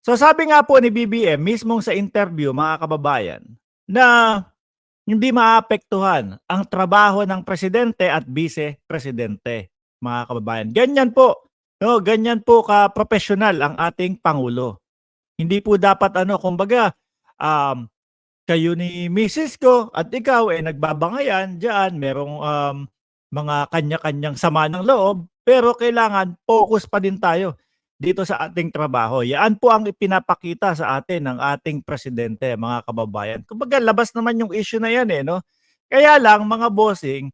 So sabi nga po ni BBM mismong sa interview mga kababayan na hindi maapektuhan ang trabaho ng presidente at vice-presidente, mga kababayan. Ganyan po, no, ganyan po ka-professional ang ating pangulo. Hindi po dapat kumbaga um, kayo ni misis ko at ikaw nagbabangayan diyan, merong mga kanya-kanyang sama ng loob, pero kailangan focus pa din tayo dito sa ating trabaho. Yan po ang ipinapakita sa atin ng ating presidente, mga kababayan. Kumbaga labas naman yung issue na yan no. Kaya lang mga bossing,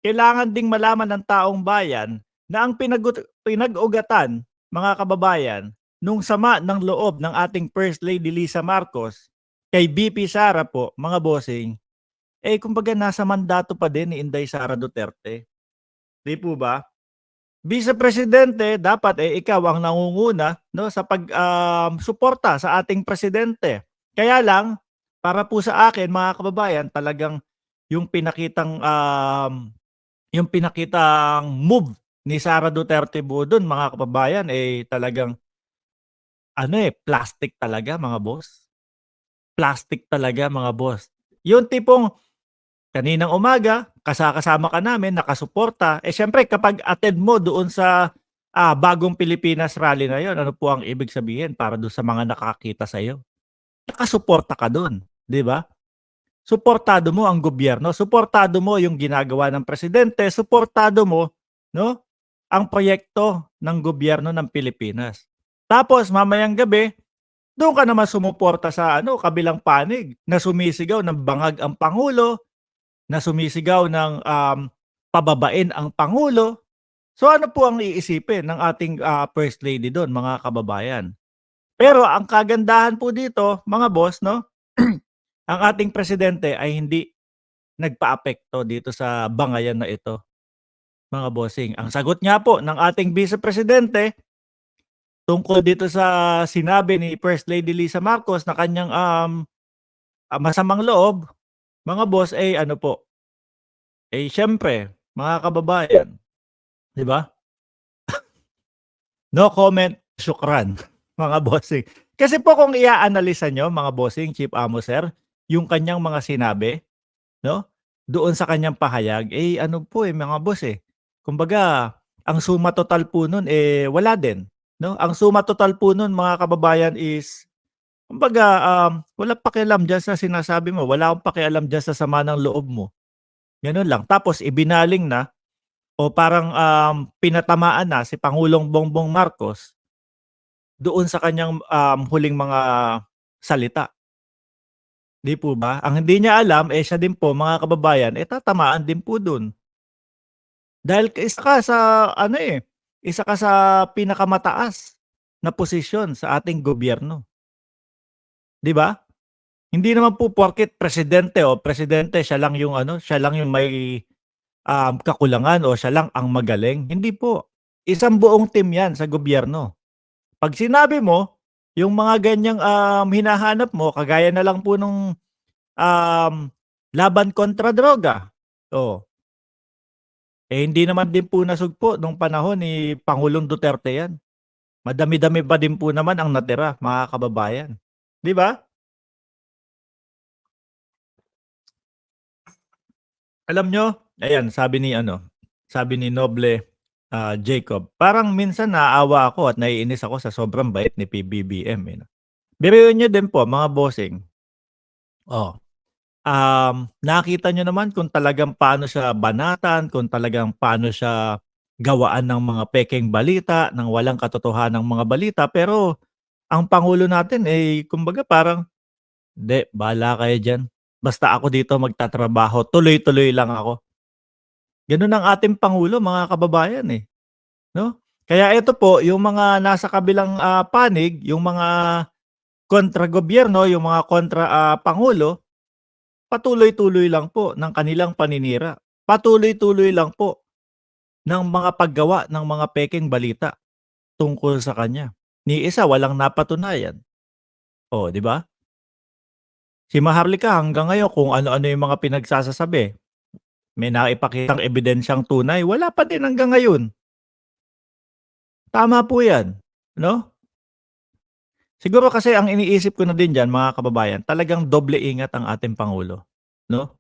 kailangan ding malaman ng taong bayan na ang pinag-ugatan, mga kababayan, nung sama ng loob ng ating First Lady Lisa Marcos kay BP Sara po, mga bossing, kumbaga nasa mandato pa din ni Inday Sara Duterte. Di po ba? Vice Presidente, dapat ikaw ang nangunguna no, sa pag-suporta sa ating presidente. Kaya lang, para po sa akin, mga kababayan, talagang yung pinakitang move ni Sara Duterte po doon, mga kababayan, talagang plastic talaga, mga boss. Plastic talaga, mga boss. Yung tipong kaninang umaga, kasama ka namin, nakasuporta. Siyempre, kapag attend mo doon sa Bagong Pilipinas rally na yon, ano po ang ibig sabihin para doon sa mga nakakita sa iyo? Nakasuporta ka doon, di ba? Suportado mo ang gobyerno, suportado mo yung ginagawa ng presidente, suportado mo, no, ang proyekto ng gobyerno ng Pilipinas. Tapos mamayang gabi, doon ka naman sumuporta sa kabilang panig na sumisigaw ng bangag ang pangulo, na sumisigaw ng pababain ang pangulo. So ano po ang iisipin ng ating First Lady doon, mga kababayan? Pero ang kagandahan po dito, mga boss, no? Ang ating presidente ay hindi nagpaapekto dito sa bangayan na ito, mga bossing. Ang sagot nga po ng ating vice presidente tungkol dito sa sinabi ni First Lady Lisa Marcos na kanyang masamang loob, mga boss, ano po, siyempre, mga kababayan, di ba? No comment, syukran, mga bossing. Kasi po kung i-aanalisa nyo, mga bossing, Chief Amo Sir, yung kanyang mga sinabi, no? Doon sa kanyang pahayag, ano po mga boss kumbaga, ang suma total po nun wala din, no? Ang suma total po nun, mga kababayan, is kumbaga wala pakialam diyan sa sinasabi mo, wala akong pakialam diyan sa sama ng loob mo. Ganun lang. Tapos ibinaling na o parang pinatamaan na si Pangulong Bongbong Marcos doon sa kanyang huling mga salita. Di po ba? Ang hindi niya alam, siya din po, mga kababayan, tatamaan din po doon. Dahil isa ka sa isa ka sa pinakamataas na posisyon sa ating gobyerno. Di ba? Hindi naman po porket presidente siya lang yung siya lang yung may kakulangan o siya lang ang magaling. Hindi po. Isang buong team 'yan sa gobyerno. Pag sinabi mo, yung mga ganyang hinahanap mo, kagaya na lang po nung laban kontra droga. Oh, hindi naman din po nasugpo nung panahon ni Pangulong Duterte 'yan. Madami-dami pa din po naman ang natira, mga kababayan. 'Di ba? Alam nyo, ayan, sabi ni Noble Jacob, parang minsan naawa ako at naiinis ako sa sobrang bait ni PBBM. No? Biruin nyo din po, mga bossing. Oh, nakita nyo naman kung talagang paano siya banatan, kung talagang paano siya gawaan ng mga pekeng balita, ng walang katotohanan ng mga balita. Pero ang Pangulo natin, kumbaga parang, "Hindi, bahala kayo dyan. Basta ako dito magtatrabaho, tuloy-tuloy lang ako." Ganun ang ating Pangulo, mga kababayan no? Kaya ito po, yung mga nasa kabilang panig, yung mga kontra gobyerno, yung mga kontra Pangulo, patuloy-tuloy lang po ng kanilang paninira. Patuloy-tuloy lang po ng mga paggawa ng mga pekeng balita tungkol sa kanya. Ni isa walang napatunayan. Oh, di ba? Si Maharlika hanggang ngayon kung ano-ano yung mga pinagsasasabi, may naipakitang ebidensyang tunay, wala pa din hanggang ngayon. Tama po 'yan, no? Siguro kasi ang iniisip ko na din diyan mga kababayan, talagang doble ingat ang ating pangulo, 'no?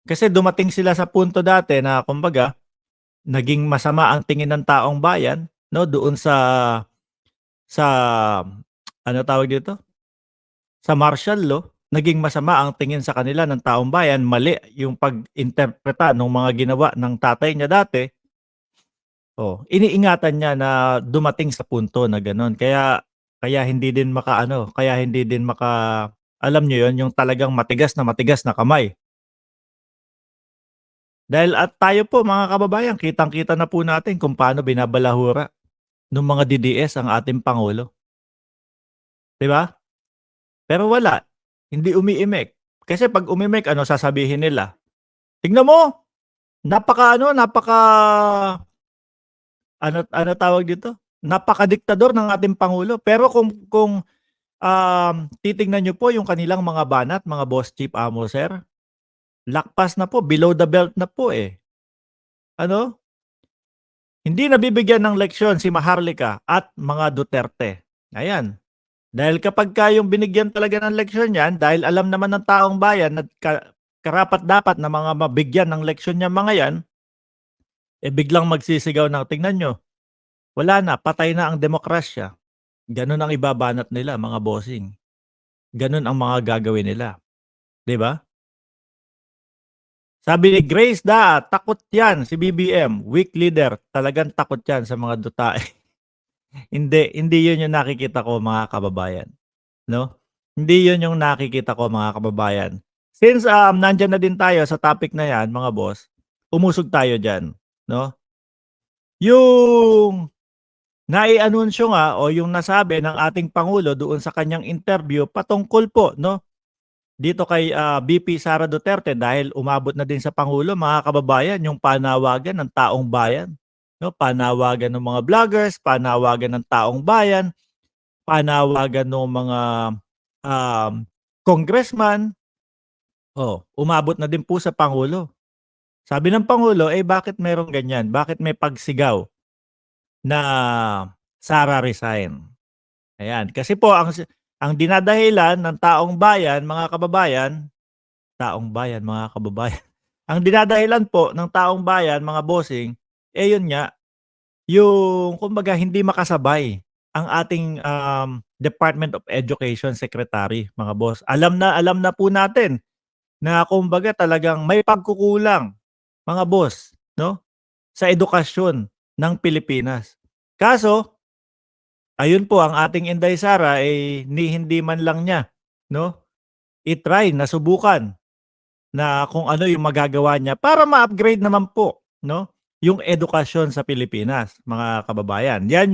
Kasi dumating sila sa punto dati na kumbaga, naging masama ang tingin ng taong bayan, 'no, doon sa ano tawag dito, sa martial law. Naging masama ang tingin sa kanila ng taong bayan, mali yung pag-interpreta nung mga ginawa ng tatay niya dati. Oh, iniingatan niya na dumating sa punto na gano'n. Kaya kaya hindi din makaano, kaya hindi din alam niyo 'yun, yung talagang matigas na kamay. Dahil at tayo po mga kababayan, kitang-kita na po natin kung paano binabalahura nung mga DDS ang ating pangulo, 'di ba? Pero wala, hindi umiimik. Kasi 'pag umimik ano sasabihin nila, "Tignan mo, ano tawag dito, napakadiktador ng ating pangulo." Pero kung titingnan niyo po yung kanilang mga banat, mga boss chief, amo, sir, lakpas na po, below the belt na po, eh. Ano, hindi nabibigyan ng leksyon si Maharlika at mga Duterte, ayan. Dahil kapagka yung binigyan talaga ng leksyon yan, dahil alam naman ng taong bayan na karapat-dapat na mga mabigyan ng leksyon yang mga yan, eh, biglang magsisigaw na, "Tingnan niyo, wala na, patay na ang demokrasya." Gano'n ang ibabanat nila mga bossing, gano'n ang mga gagawin nila, 'di ba? Sabi ni Grace Da, takot 'yan si BBM, weak leader, talagang takot 'yan sa mga dutae. Hindi 'yun yung nakikita ko mga kababayan, 'no? Hindi 'yun yung nakikita ko mga kababayan. Since, nandiyan na din tayo sa topic na 'yan mga boss, umusog tayo diyan, 'no? Yung naianunsyo nga o yung nasabi ng ating pangulo doon sa kanyang interview patungkol po, 'no, dito kay, VP Sara Duterte dahil umabot na din sa pangulo mga kababayan yung panawagan ng taong bayan, 'no, panawagan ng mga vloggers, panawagan ng taong bayan, panawagan nung mga, um, congressman, oh, umabot na din po sa pangulo. Sabi ng pangulo, eh, bakit merong ganyan? Bakit may pagsigaw na Sara resign? Ayan, kasi po ang dinadahilan ng taong bayan, mga kababayan, ang dinadahilan po ng taong bayan, mga bossing, eh, yun nga, yung kumbaga hindi makasabay ang ating, Department of Education Secretary, mga boss. Alam na po natin na kumbaga talagang may pagkukulang, mga boss, 'no, sa edukasyon ng Pilipinas. Kaso, ayun po ang ating Inday Sara, eh, hindi man lang niya, 'no, nasubukan na kung ano yung magagawa niya para ma-upgrade naman po, 'no, yung edukasyon sa Pilipinas, mga kababayan. Yan